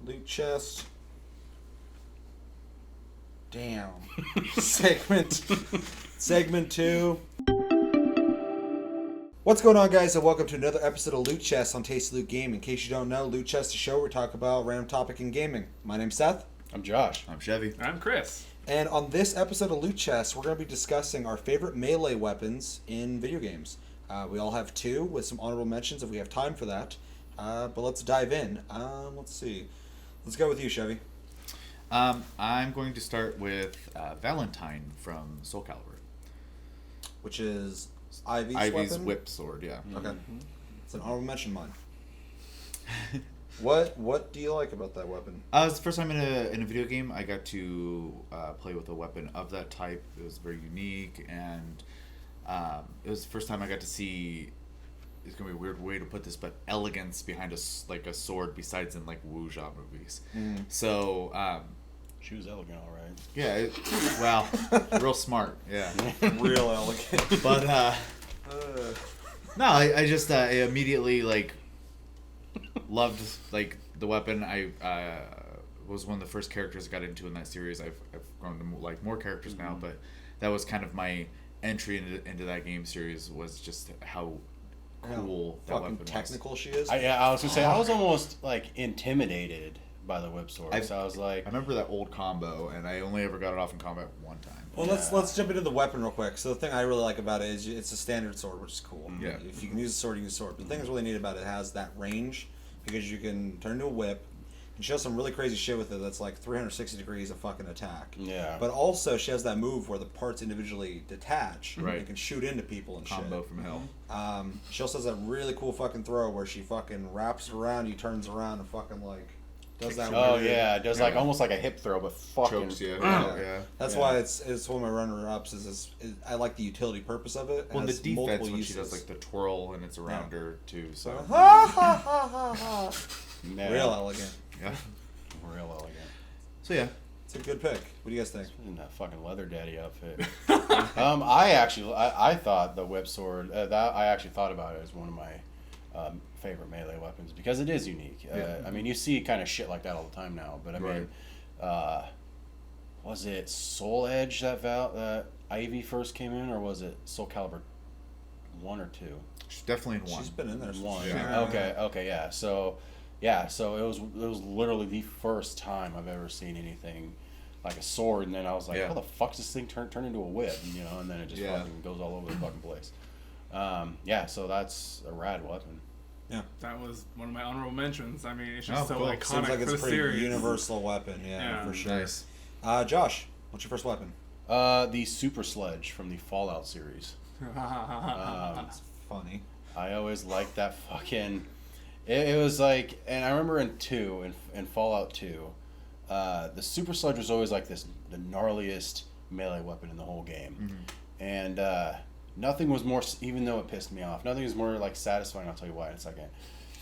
Loot chest. Damn. Segment 2. What's going on, guys, and welcome to another episode of Loot Chest on Tasty Loot Game. In case you don't know, Loot Chest is a show where we talk about random topic in gaming. My name's Seth. I'm Josh. I'm Chevy. I'm Kris. And on this episode of Loot Chest, we're going to be discussing our favorite melee weapons in video games. We all have two, with some honorable mentions if we have time for that. But let's dive in. Let's see. Let's go with you, Chevy. I'm going to start with Valentine from Soul Calibur. Which is Ivy's weapon? whip sword, yeah. Okay. It's an honorable mention mine. What do you like about that weapon? It's the first time in a video game I got to play with a weapon of that type. It was very unique, and it was the first time I got to see, it's going to be a weird way to put this, but elegance behind a sword besides in like wuxia movies. So She was elegant, all right. yeah, well, real smart, yeah. Real elegant. But no, I just I immediately loved the weapon. I was one of the first characters I got into in that series. I've grown to like more characters now, but that was kind of my entry into that game series, was just how cool that weapon was. Technical she is. I was gonna say I was almost intimidated by the whip sword. So I was like, I remember that old combo, and I only ever got it off in combat one time. Well, let's jump into the weapon real quick. So the thing I really like about it is it's a standard sword, which is cool. Yeah. If you can use a sword, you use a sword. But the thing that's really neat about it has that range, because you can turn into a whip and she has some really crazy shit with it that's like 360 degrees of fucking attack. Yeah. But also she has that move where the parts individually detach. Right. And can shoot into people and Combo shit. from hell. She also has that really cool fucking throw where she fucking wraps around you, turns around, and fucking does that. oh weird, yeah, it does almost like a hip throw, but fucking Chokes you. Yeah. That's why it's one of my runner-ups. Is I like the utility purpose of it. Well, the has defense multiple when uses. she does the twirl and it's around her too. So Yeah. Real elegant. yeah. Real elegant. So yeah. It's a good pick. What do you guys think? In that fucking leather daddy outfit. I thought the whip sword. I actually thought about it as one of my favorite melee weapons because it is unique. I mean, you see kind of shit like that all the time now, but I mean, was it Soul Edge that Ivy first came in, or was it Soul Calibur 1 or 2? She's definitely in one. She's been in there. One. Yeah. Okay, yeah. So it was literally the first time I've ever seen anything like a sword, and then I was like, how the fuck does this thing turn into a whip? And then it just fucking goes all over the fucking place. So that's a rad weapon. Yeah, That was one of my honorable mentions. I mean, it's just so cool. iconic seems like for it's the a pretty series. universal weapon. Yeah, for sure. Nice. Josh, what's your first weapon? The Super Sledge from the Fallout series. It's funny. I always liked that fucking. It was like, and I remember in Fallout 2, the Super Sledge was always like the gnarliest melee weapon in the whole game, and nothing was more, even though it pissed me off, nothing was more satisfying. I'll tell you why in a second.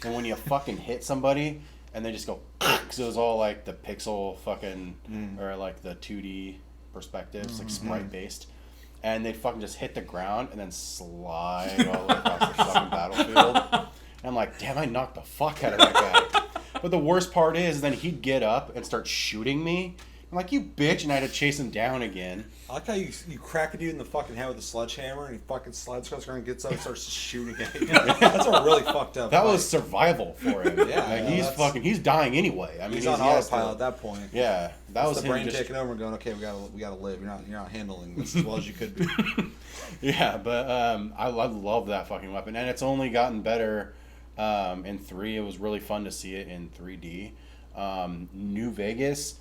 And when you fucking hit somebody and they just go, because it was all like the pixel fucking or like the 2D perspectives, like sprite based. And they fucking just hit the ground and then slide all the way across the fucking battlefield. And I'm like, damn, I knocked the fuck out of that guy. But the worst part is then he'd get up and start shooting me. I'm like, you bitch, and I had to chase him down again. I like how you crack a dude in the fucking head with a sledgehammer and he fucking slides across the ground, gets up and starts shooting at you. That's a really fucked up That fight. was survival for him. He's dying anyway. I mean, he's on autopilot at that point. Yeah, that was the him brain just taking over and going, okay, we gotta live. You're not handling this as well as you could be. Yeah, but I love that fucking weapon, and it's only gotten better in 3. It was really fun to see it in 3D. New Vegas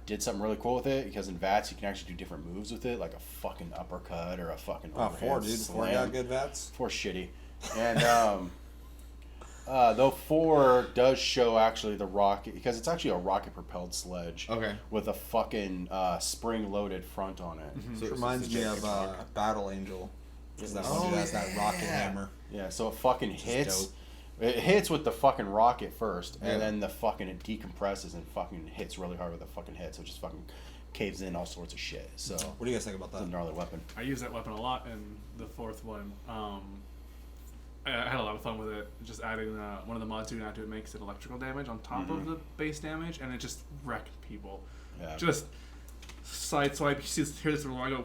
did something really cool with it, because in VATS you can actually do different moves with it, like a fucking uppercut or a fucking overhead 4, dude. slam. 4 got good VATS. 4 shitty. And though 4 does show actually the rocket, because it's actually a rocket propelled sledge. Okay. With a fucking spring loaded front on it. So it reminds me of Battle Angel. Because that one dude has that rocket hammer. Yeah, so it fucking hits. It hits with the fucking rocket first, and then it decompresses and fucking hits really hard with the fucking hit, so it just fucking caves in all sorts of shit. So what do you guys think about that? It's a gnarly weapon. I use that weapon a lot in the 4th one. I had a lot of fun with it. Just adding one of the mods you can add to it makes it electrical damage on top of the base damage, and it just wrecked people. Yeah. Just sideswipe, you hear this little I go,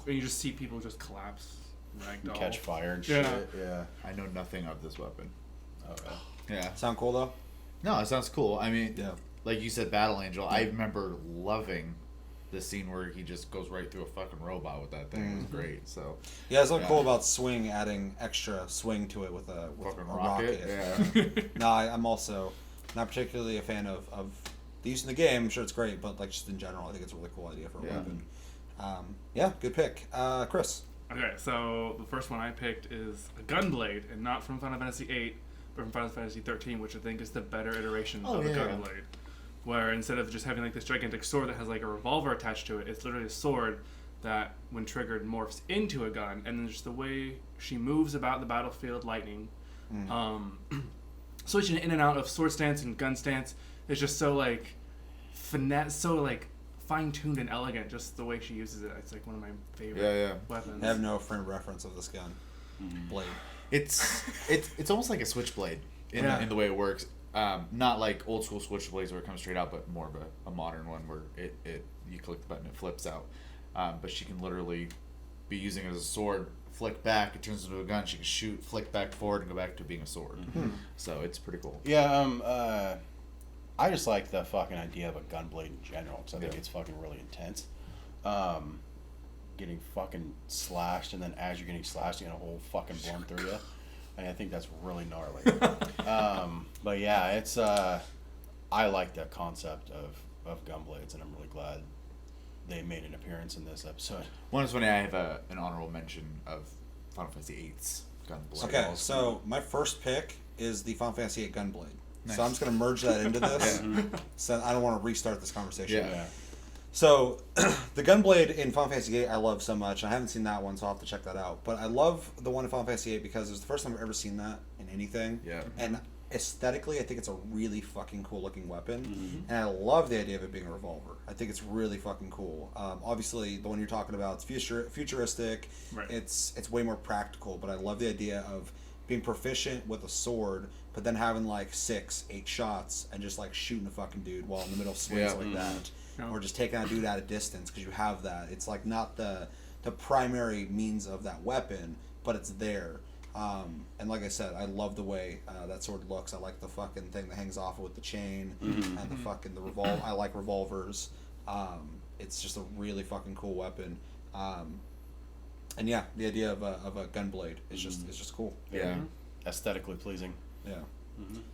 and you just see people just collapse, ragdoll. Catch fire and Yeah. shit. Yeah. I know nothing of this weapon. Okay. Yeah. Sound cool though? No, it sounds cool. I mean, Yeah. like you said, Battle Angel. I remember loving the scene where he just goes right through a fucking robot with that thing. It was great. So Yeah, it's something cool about swing, adding extra swing to it with a fucking a rocket. rocket. Yeah. No, I'm also not particularly a fan of the use in the game. I'm sure it's great, but like just in general, I think it's a really cool idea for a weapon. Yeah, good pick. Chris. Okay, so the first one I picked is a Gunblade, and not from Final Fantasy VIII, but from Final Fantasy 13, which I think is the better iteration of a Gunblade. Where instead of just having like this gigantic sword that has like a revolver attached to it, it's literally a sword that, when triggered, morphs into a gun. And then just the way she moves about the battlefield, lightning, switching in and out of sword stance and gun stance is just so like finesse, so like fine-tuned and elegant. Just the way she uses it, it's like one of my favorite weapons. I have no frame of reference of this gun. Blade. It's almost like a switchblade in the way it works. Not like old school switchblades where it comes straight out, but more of a modern one where it you click the button, it flips out. But she can literally be using it as a sword, flick back, it turns into a gun. She can shoot, flick back forward, and go back to being a sword. So it's pretty cool. Yeah. I just like the fucking idea of a gunblade in general, because I think it's fucking really intense. Getting fucking slashed, and then as you're getting slashed, you get a whole fucking blown through you. And I think that's really gnarly. But yeah, it's I like the concept of gunblades, and I'm really glad they made an appearance in this episode. One is funny. I have an honorable mention of Final Fantasy VIII's Gunblade. Okay, so my first pick is the Final Fantasy VIII Gunblade. Nice. So I'm just going to merge that into this. So I don't want to restart this conversation. Yeah. So the Gunblade in Final Fantasy VIII I love so much. I haven't seen that one, so I'll have to check that out. But I love the one in Final Fantasy VIII because it was the first time I've ever seen that in anything. Yeah. And aesthetically, I think it's a really fucking cool looking weapon. And I love the idea of it being a revolver. I think it's really fucking cool. Obviously, the one you're talking about, it's futuristic. Right. It's way more practical, but I love the idea of being proficient with a sword, but then having like 6-8 shots and just like shooting a fucking dude while in the middle of swings like that. Yeah. Or just taking out a dude at a distance because you have that. It's like not the primary means of that weapon, but it's there. And like I said, I love the way that sword looks. I like the fucking thing that hangs off it with the chain and the fucking I like revolvers. It's just a really fucking cool weapon. And yeah, the idea of a gunblade is just cool. Yeah. Aesthetically pleasing. Yeah.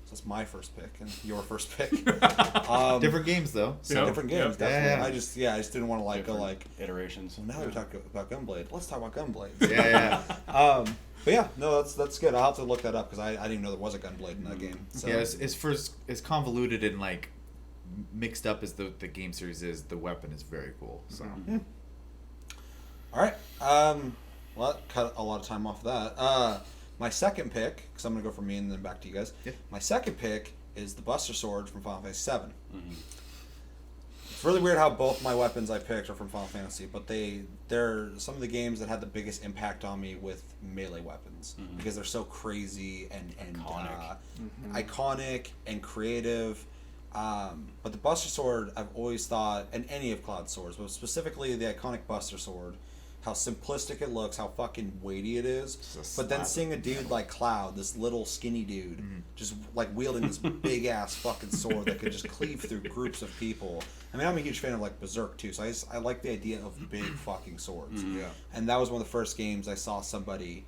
So that's my first pick and your first pick. Different games though. Yeah. Different games, Yep. definitely. Yeah. I just didn't want to like Different go like. iterations. Well, now that we talk about Gunblade, let's talk about Gunblade. Yeah. But yeah, no, that's good. I'll have to look that up because I didn't even know there was a Gunblade in that game. So. Yeah, as convoluted and like mixed up as the game series is, the weapon is very cool. So All right. Well, that cut a lot of time off that. My second pick, because I'm going to go from me and then back to you guys. Yeah. My second pick is the Buster Sword from Final Fantasy VII. It's really weird how both my weapons I picked are from Final Fantasy, but they're some of the games that had the biggest impact on me with melee weapons because they're so crazy and iconic and creative. But the Buster Sword, I've always thought, and any of Cloud's swords, but specifically the iconic Buster Sword, how simplistic it looks, how fucking weighty it is. But then seeing a dude like Cloud, this little skinny dude, just like wielding this big ass fucking sword that could just cleave through groups of people. I mean, I'm a huge fan of like Berserk too, so I like the idea of big fucking swords. Yeah. And that was one of the first games I saw somebody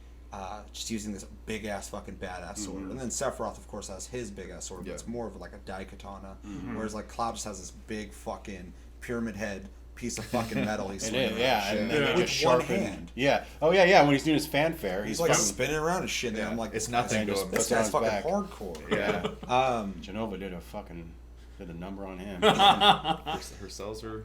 just using this big ass fucking badass sword. And then Sephiroth, of course, has his big ass sword, but it's more of like a daikatana. Whereas like Cloud just has this big fucking pyramid head piece of fucking metal he's swinging around yeah, and and shit. then With just one sharpen. hand. Yeah. Oh yeah. When he's doing his fanfare, He's like spinning around and shit. And Yeah. I'm like, It's this nothing guy's- to him. This Puts it on guy's his fucking back. hardcore. yeah, Genova did a number on him. her cells are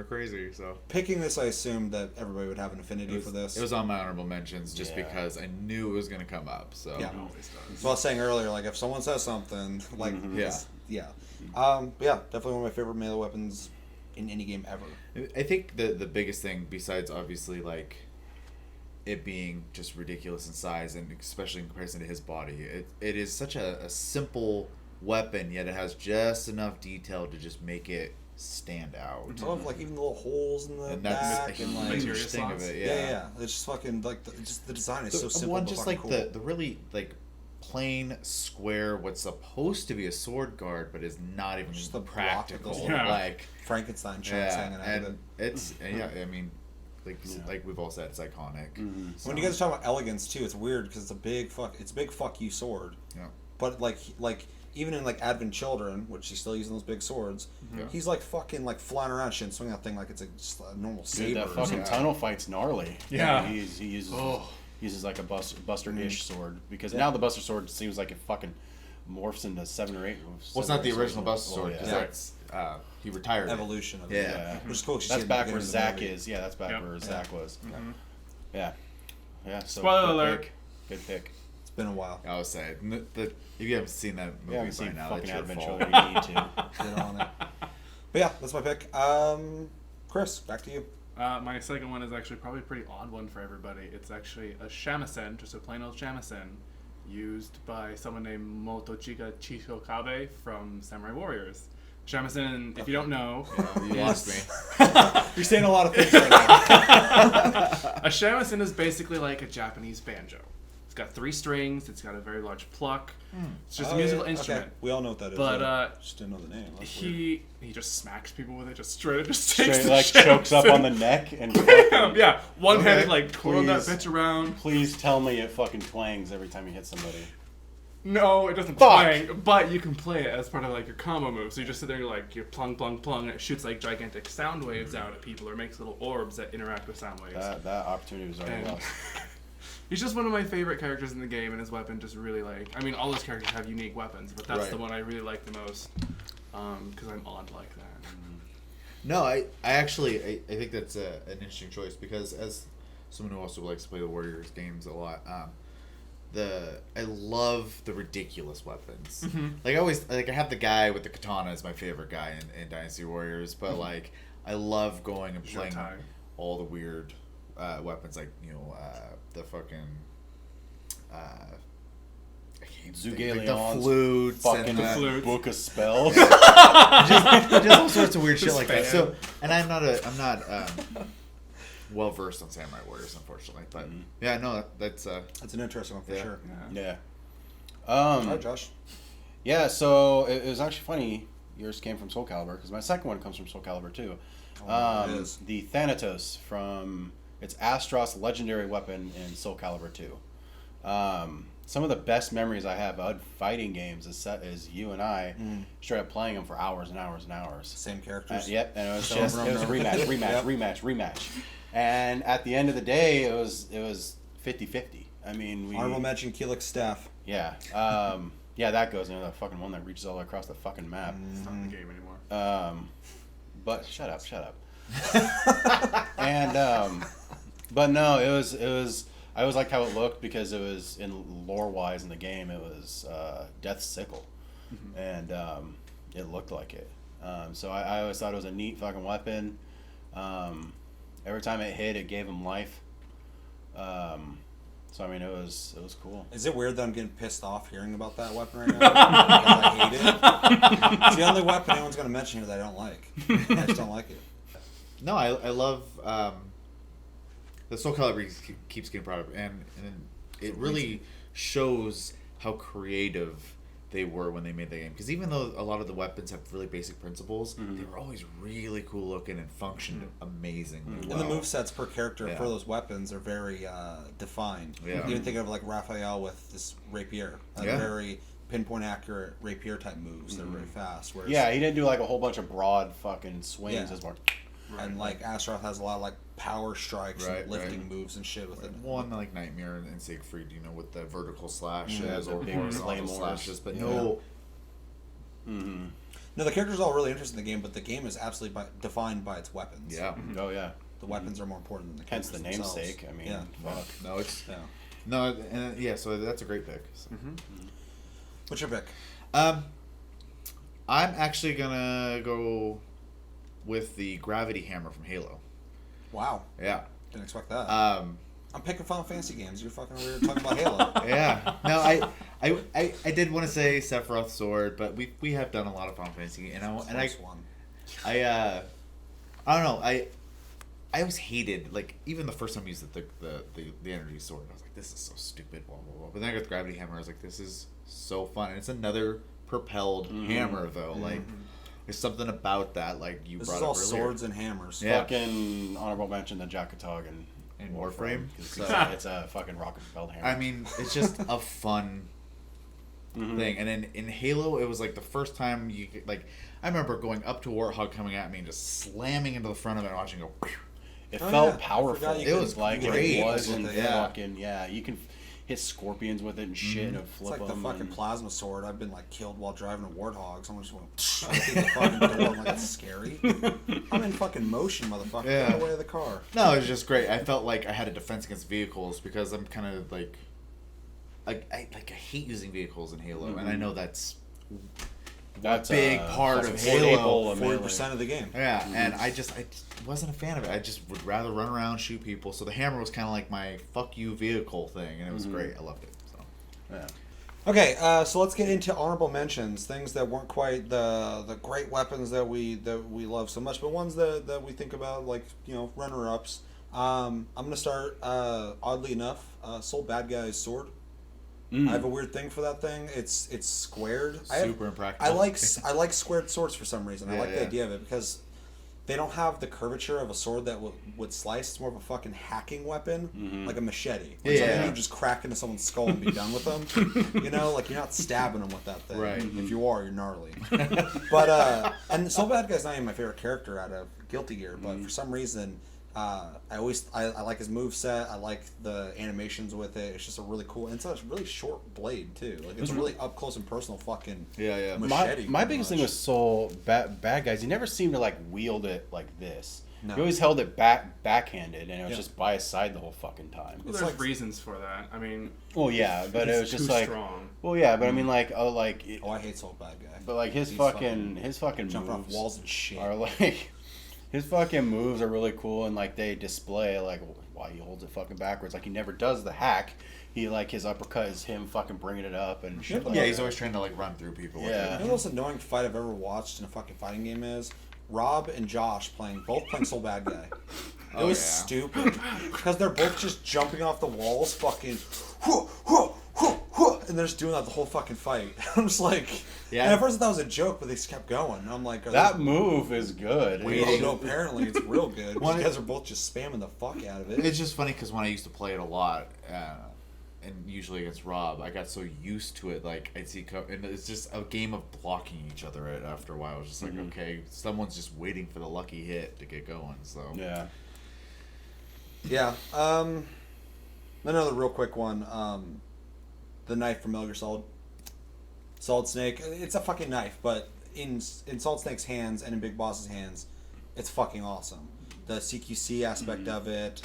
crazy. So Picking this, I assumed that everybody would have an affinity for this. it was on my honorable mentions just Yeah. because I knew it was gonna come up. So Yeah. Always does. So I was saying earlier, like if someone says something, like yeah. But yeah, definitely one of my favorite melee weapons in any game ever. I think the biggest thing, besides obviously like it being just ridiculous in size, and especially in comparison to his body. It is such a simple weapon, yet it has just enough detail to just make it stand out. I love like even the little holes in the And that's back a and like huge thing of it. yeah. It's just fucking like just the design is so simple. One but just fucking like cool. the really like plain square, what's supposed to be a sword guard, but is not even Just the block practical. with those Like Frankenstein chunks hanging out of it. and it's I mean, like we've all said, it's iconic. Mm-hmm. So when you guys talk about elegance too, it's weird because it's a big fuck you sword. Yeah. But like even in like Advent Children, which he's still using those big swords, he's like fucking like flying around shit and swinging that thing like it's just a normal saber. Dude, that fucking tunnel fight's gnarly. Yeah. He uses like a Buster-ish sword, because now the Buster sword seems like it fucking morphs into 7 or 8. Well, it's not the original Buster sword, yeah. because that's he retired. Evolution of it. Yeah. Which is cool. 'cause you That's see it back in the where beginning of the Zach movie. is. Yeah, that's back where Zach was. Yeah. Yeah. So Spoiler good alert. pick. Good pick. It's been a while. I would say, if you haven't seen that movie Yeah, we by seen now, fucking that's your Advent fault. Children. You need to. Get on it. But yeah, that's my pick. Chris, back to you. My second one is actually probably a pretty odd one for everybody. It's actually a shamisen, just a plain old shamisen, used by someone named Motochika Chihokabe from Samurai Warriors. Shamisen, if you don't know, You lost me. You're saying a lot of things right now. a shamisen is basically like a Japanese banjo. It's got 3 strings. It's got a very large pluck. It's just a musical instrument. Okay. We all know what that is. But just didn't know the name. That's weird. he just smacks people with it, just straight up, just Straight, takes the like chokes up shamisen. on the neck and Bam! Yeah, one-handed, Okay. like twirling that Please. bitch around. Please tell me it fucking twangs every time you hit somebody. No, it doesn't Fuck. twang, but you can play it as part of like your combo move. So you just sit there and you're like, you're plung, plung, plung, and it shoots like gigantic sound waves out at people or makes little orbs that interact with sound waves. That opportunity was already And lost. he's just one of my favorite characters in the game, and his weapon just really like, I mean, all those characters have unique weapons, but that's Right. the one I really like the most, because I'm odd like that. No, I actually I think that's an interesting choice, because as someone who also likes to play the Warriors games a lot, I love the ridiculous weapons. Like I have the guy with the katana as my favorite guy in Dynasty Warriors, but like I love going and playing Shotai. all the weird weapons, like the fucking I can't even think, like the Zugalion's flutes Fucking and the flutes. book of spells. just all sorts of weird shit like that. Just So, and I'm not well versed on Samurai Warriors, unfortunately. But yeah, no, that's That's an interesting one for Yeah. sure. Yeah. All right, Josh. Yeah, so it was actually funny. Yours came from Soul Calibur, because my second one comes from Soul Calibur too. Oh, it is. The Thanatos from it's Astros legendary weapon in Soul Calibur 2. Some of the best memories I have of fighting games is you and I straight up playing them for hours and hours and hours. Same characters. Yep, and it was So just it was remember. rematch. And at the end of the day, it was 50-50. I mean, Honorable mention, Keelik's staff. yeah, yeah, that goes into that fucking one that reaches all the way across the fucking map. It's not in the game anymore. But shut up. And but no, it was. I always liked how it looked, because it was in lore wise in the game. It was Death's sickle, and it looked like it. So I always thought it was a neat fucking weapon. Every time it hit, it gave him life. So I mean, it was cool. Is it weird that I'm getting pissed off hearing about that weapon right now? Because I hate it. It's the only weapon anyone's going to mention here that I don't like. I just don't like it. no, I love the Soul Calibur keeps getting brought up, and it really shows how creative they were when they made the game. Because even though a lot of the weapons have really basic principles, they were always really cool looking and functioned amazingly well. And the movesets per character Yeah. for those weapons are very defined. Yeah. Even think of like Raphael with this rapier. Yeah. Very pinpoint accurate rapier type moves. They're very fast. Whereas, Yeah, he didn't do like a whole bunch of broad fucking swings. Yeah. As more. And like Astaroth has a lot of like power strikes Right, and lifting right. moves and shit with it. One like Nightmare and Siegfried, with the vertical slashes the or big horizontal claymores. slashes, but Yeah. no. No, the characters are all really interesting in the game, but the game is absolutely defined by its weapons. Yeah. Oh yeah. The weapons are more important than the Hence characters the themselves. namesake. I mean, yeah. fuck. No, it's Yeah. no, and yeah. So that's a great pick. So. What's your pick? I'm actually gonna go with the gravity hammer from Halo. Wow. Yeah. Didn't expect that. I'm picking Final Fantasy games. You're fucking weird talking about Halo. Yeah. No, I did want to say Sephiroth sword, but we have done a lot of Final Fantasy, and I don't know. I always hated, like, even the first time I used the energy sword, I was like, this is so stupid, blah blah blah. But then I got the gravity hammer. I was like, this is so fun, and it's another propelled hammer though. Like, there's something about that. Like you This brought is up all earlier. swords and hammers. Yeah. Fucking honorable mention the Jackatog and Warframe. It's a fucking rocket propelled hammer. I mean, it's just a fun thing. And then in Halo, it was like the first time you could, like, I remember going up to Warthog coming at me and just slamming into the front of it and watching it go. It Oh, felt yeah. I powerful. forgot you It could- was like great. it wasn't Yeah. fucking you can hit scorpions with it and shit and It's flip like the them. fucking and, plasma sword. I've been like killed while driving a Warthog. Someone just went through the fucking door. I'm like, that's scary. I'm in fucking motion, motherfucker. Yeah. Get in the way of the car. No, it was just great. I felt like I had a defense against vehicles because I'm kind of like I hate using vehicles in Halo, and I know that's that's big part fucking of Halo, staple of 40% of the game. yeah. And I just wasn't a fan of it. I just would rather run around, shoot people. So the hammer was kind of like my fuck you vehicle thing, and it was great. I loved it. So Yeah. Okay, so let's get into honorable mentions. Things that weren't quite the great weapons that we love so much, but ones that we think about, like, you know, runner-ups. I'm gonna start. Oddly enough, Soul Bad Guy's sword. I have a weird thing for that thing. It's squared. super impractical. I like squared swords for some reason. I like the yeah. idea of it because they don't have the curvature of a sword that would slice. It's more of a fucking hacking weapon, like a machete. Like something you just crack into someone's skull and be done with them. You know, like, you're not stabbing them with that thing. Right. If you are, you're gnarly. But and Soul Bad Guy's not even my favorite character out of Guilty Gear, but for some reason, I like his moveset. I like the animations with it. It's just a really cool, and it's a really short blade too. Like, it's a really up close and personal fucking machete. My biggest thing with Soul Bad Guys, he never seemed to like wield it like this. No. He always held it backhanded, and it was just by his side the whole fucking time. Well, It's there's like- reasons for that. I mean, Well, yeah, but it was he's just too like, strong. well, yeah, but I mean, like, Oh, I hate Soul Bad Guy. but like his He's fucking jumping off moves walls and shit. are like, his fucking moves are really cool, and like they display like why he holds it fucking backwards. Like, he never does the hack. He, like, his uppercut is him fucking bringing it up and shit. Like Yeah, that. he's always trying to like run through people. Yeah. With You it. know the most annoying fight I've ever watched in a fucking fighting game is Rob and Josh both playing Soul Bad Guy. It was stupid because they're both just jumping off the walls, fucking, and they're just doing that the whole fucking fight. I'm just like, Yeah. And at first I thought it was a joke, but they just kept going. And I'm like, That move is good. Oh, no, apparently it's real good. One- You guys are both just spamming the fuck out of it. It's just funny because when I used to play it a lot, and usually against Rob, I got so used to it. Like, I'd see, and it's just a game of blocking each other. Right after a while, I was just like, okay, someone's just waiting for the lucky hit to get going. So Yeah. Yeah. Another real quick one. The knife from Metal Gear Solid. Solid Snake. It's a fucking knife, but in Solid Snake's hands and in Big Boss's hands, it's fucking awesome. The CQC aspect of it.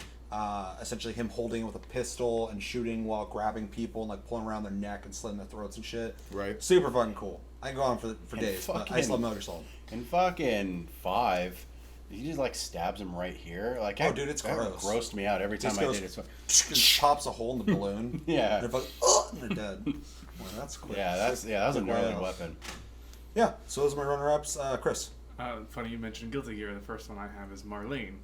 Essentially him holding it with a pistol and shooting while grabbing people and like pulling around their neck and slitting their throats and shit. Right. Super fucking cool. I can go on for And days, but I just fucking- love Metal Gear Solid. In fucking 5, he just like stabs him right here. Like, Oh, dude, it's that gross. grossed me out every time Just I goes- did it. So, Just pops a hole in the balloon. Yeah. And they're fucking, oh, and they're dead. Well, that's quick. that was a Quick gnarly way out. weapon. Yeah, so those are my runner-ups. Chris. Funny you mentioned Guilty Gear. The first one I have is Marlene,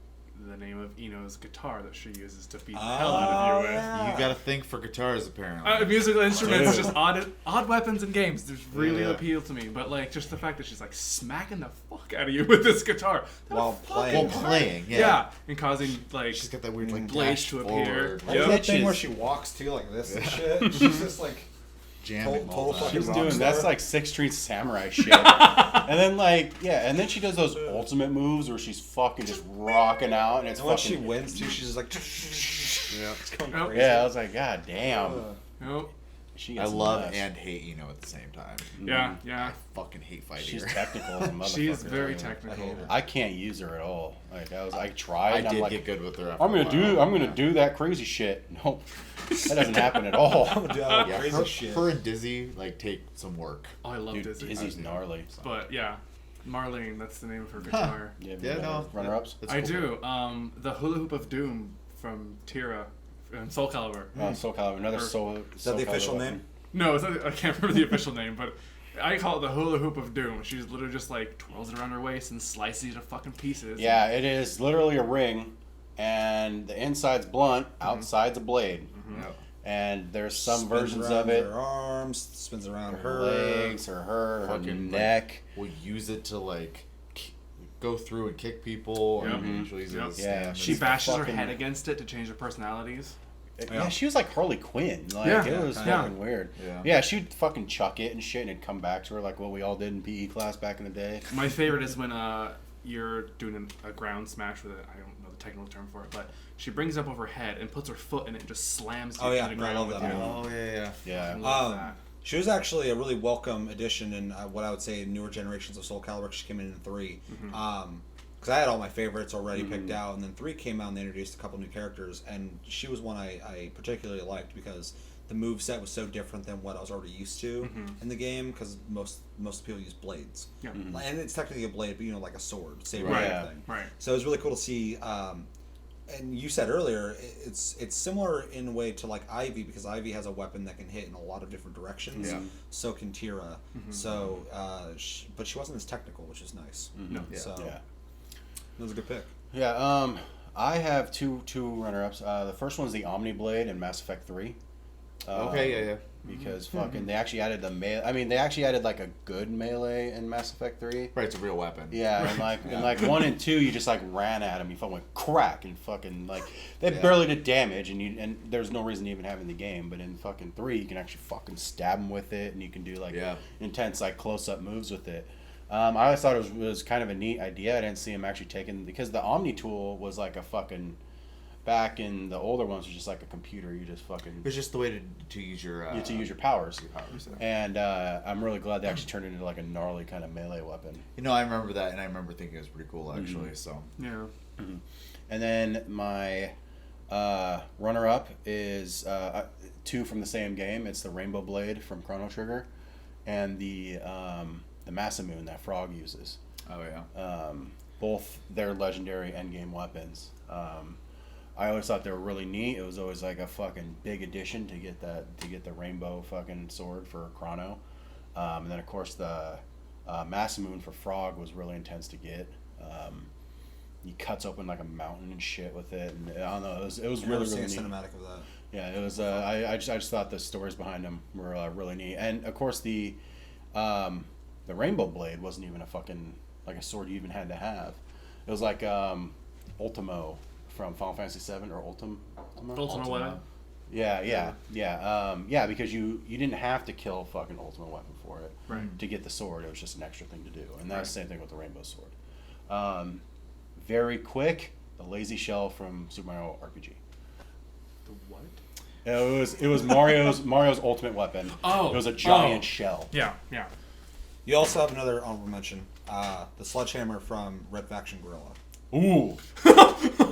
the name of Eno's guitar that she uses to beat the hell out of you with. yeah. you got to think for guitars apparently. Musical instruments, Dude. just odd weapons in games. There's really Yeah. appeal to me. But like just the fact that she's like smacking the fuck out of you with this guitar While playing. While playing, yeah, and causing like She's got that weird like blades dash to appear. forward, Like Yep. that thing Bitches. where she walks too like this and shit. She's just like jamming. Total all fucking She's rock doing star. that's like 6th Street Samurai shit. And then and then she does those ultimate moves where she's fucking just rocking out, and it's and when she fucking wins too, she's just like it's going Yep. crazy. yeah. I was like, God damn. Nope. She I gets love nuts. and hate at the same time. Yeah, yeah. I fucking hate fighting She's her. technical as a motherfucker. She is very I technical. hate her. I can't use her at all. Like I tried. I and I'm did like, get good with her. After I'm a while. gonna do that crazy shit. Nope, that doesn't happen at all. I'm gonna do all that Yeah, crazy her, shit. her and Dizzy like take some work. Oh, I love Dude, Dizzy. Dizzy's gnarly. But yeah, Marlene, that's the name of her guitar. Yeah, Yeah, no, runner ups. That's I cool. do. The Hula Hoop of Doom from Tira Soul Calibur. Soul Calibur, another Soul. Is that the official name? No, it's not, I can't remember the official name, but I call it the hula hoop of doom. She's literally just like twirls it around her waist and slices it to fucking pieces. Yeah, it is literally a ring, and the inside's blunt, outside's a blade. Yep. And there's some Spins versions around of it. Her arms, spins around Her her legs, her Fucking, neck. Will use it to like go through and kick people. Yep. And she'll use it as a Yeah, stand. She It's bashes her fucking- head against it to change their personalities. Yeah, she was like Harley Quinn. Like, Yeah. it was Yeah. fucking weird. Yeah. Yeah, she'd fucking chuck it and shit, and it'd come back to her like what we all did in PE class back in the day. My favorite is when you're doing a ground smash with it. I don't know the technical term for it, but she brings it up over her head and puts her foot in it and just slams you Oh, yeah. to the I ground love with that you. move. Oh yeah. Yeah. I love that. She was actually a really welcome addition in what I would say newer generations of Soul Calibur. She came in 3. Because I had all my favorites already picked out, and then 3 came out and they introduced a couple new characters, and she was one I particularly liked because the move set was so different than what I was already used to in the game, because most people use blades. Yeah. And it's technically a blade, but like a sword, saber Right. type thing. Right. So it was really cool to see. And you said earlier, it's similar in a way to like Ivy, because Ivy has a weapon that can hit in a lot of different directions. Yeah. So can Tira. So, but she wasn't as technical, which is nice. No. Yeah. So Yeah. that was a good pick. Yeah, I have two runner-ups. The first one's the Omni Blade in Mass Effect 3. Okay. Yeah. Because fucking they actually added the melee. I mean, they actually added like a good melee in Mass Effect 3. Right. It's a real weapon. Yeah, and like in like 1 and 2, you just like ran at him. You fucking went crack and fucking like they Yeah. barely did damage, and there's no reason to even have it in the game. But in fucking 3, you can actually fucking stab him with it, and you can do like intense like close-up moves with it. I always thought it was kind of a neat idea. I didn't see him actually taking, because the Omni tool was like a fucking, back in the older ones was just like a computer. You just fucking It's just the way to use your to use your powers. powers. And I'm really glad they actually turned it into like a gnarly kind of melee weapon. You know, I remember that, and I remember thinking it was pretty cool actually. So Yeah. And then my runner-up is 2 from the same game. It's the Rainbow Blade from Chrono Trigger, and the Masamune that Frog uses. oh yeah. Both their legendary endgame weapons. I always thought they were really neat. It was always like a fucking big addition to get the rainbow fucking sword for Chrono. And then of course the Masamune for Frog was really intense to get. He cuts open like a mountain and shit with it, and I don't know. It was I've really never really seen a neat. cinematic of that. Yeah, it was. I just thought the stories behind them were really neat, and of course the Rainbow Blade wasn't even a fucking like a sword you even had to have. It was like Ultimo from Final Fantasy VII or Ultima. Ultimate weapon. Yeah, because you didn't have to kill fucking Ultimate Weapon for it Right. to get the sword. It was just an extra thing to do, and that's the same thing with the Rainbow Sword. Very quick, the Lazy Shell from Super Mario RPG. The what? It was Mario's ultimate weapon. Oh, It was a giant oh. shell. Yeah. Yeah. You also have another honorable mention, the sledgehammer from Red Faction Gorilla. Ooh.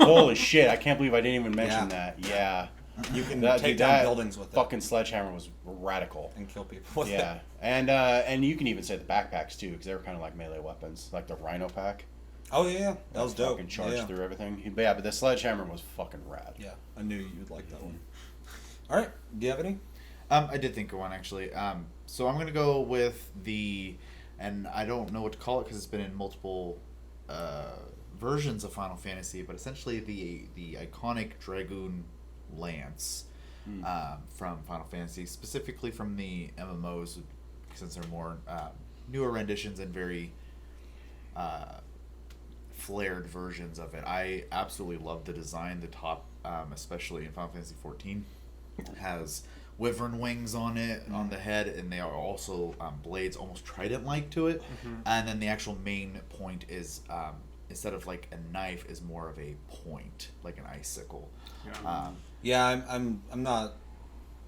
Holy shit, I can't believe I didn't even mention that. Yeah. You can That- take dude, down that buildings with it Fucking sledgehammer was radical. and kill people with Yeah. it. And you can even say the backpacks too, because they were kind of like melee weapons, like the Rhino pack. Oh yeah, that was dope. Fucking charged yeah. through everything. But the sledgehammer was fucking rad. Yeah, I knew you would like that one. All right, do you have any? I did think of one actually. So I'm gonna go with and I don't know what to call it because it's been in multiple versions of Final Fantasy, but essentially the iconic Dragoon Lance from Final Fantasy, specifically from the MMOs, since they're more newer renditions and very flared versions of it. I absolutely love the design. The top, especially in Final Fantasy 14, has wyvern wings on it on the head, and they are also blades, almost trident-like to it. And then the actual main point is instead of like a knife, is more of a point, like an icicle. Yeah. Yeah, I'm not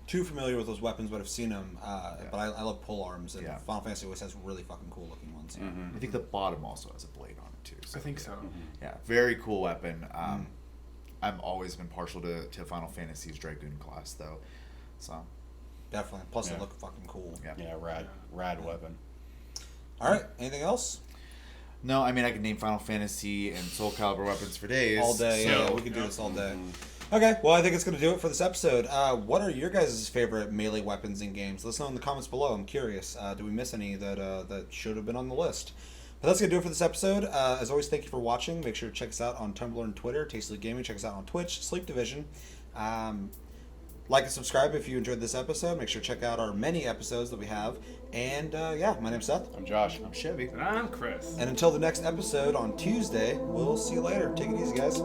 too familiar with those weapons, but I've seen them. But I love pole arms, and Yeah. Final Fantasy always has really fucking cool looking ones. I think the bottom also has a blade on it too. I think so. Yeah, very cool weapon. I've always been partial to Final Fantasy's Dragoon class though, so Definitely. Plus, Yeah. they look fucking cool. yeah. Yeah, rad weapon. All right, anything else? No, I mean I could name Final Fantasy and Soul Calibur weapons for days. All day. So- Yeah, we could do this all day. Okay, well, I think it's going to do it for this episode. What are your guys' favorite melee weapons in games? Let us know in the comments below. I'm curious. Do we miss any that should have been on the list? But that's going to do it for this episode. As always, thank you for watching. Make sure to check us out on Tumblr and Twitter, Tastily Gaming. Check us out on Twitch, Sleep Division. Like and subscribe if you enjoyed this episode. Make sure to check out our many episodes that we have. And yeah, my name's Seth. I'm Josh. I'm Chevy. And I'm Chris. And until the next episode on Tuesday, we'll see you later. Take it easy, guys.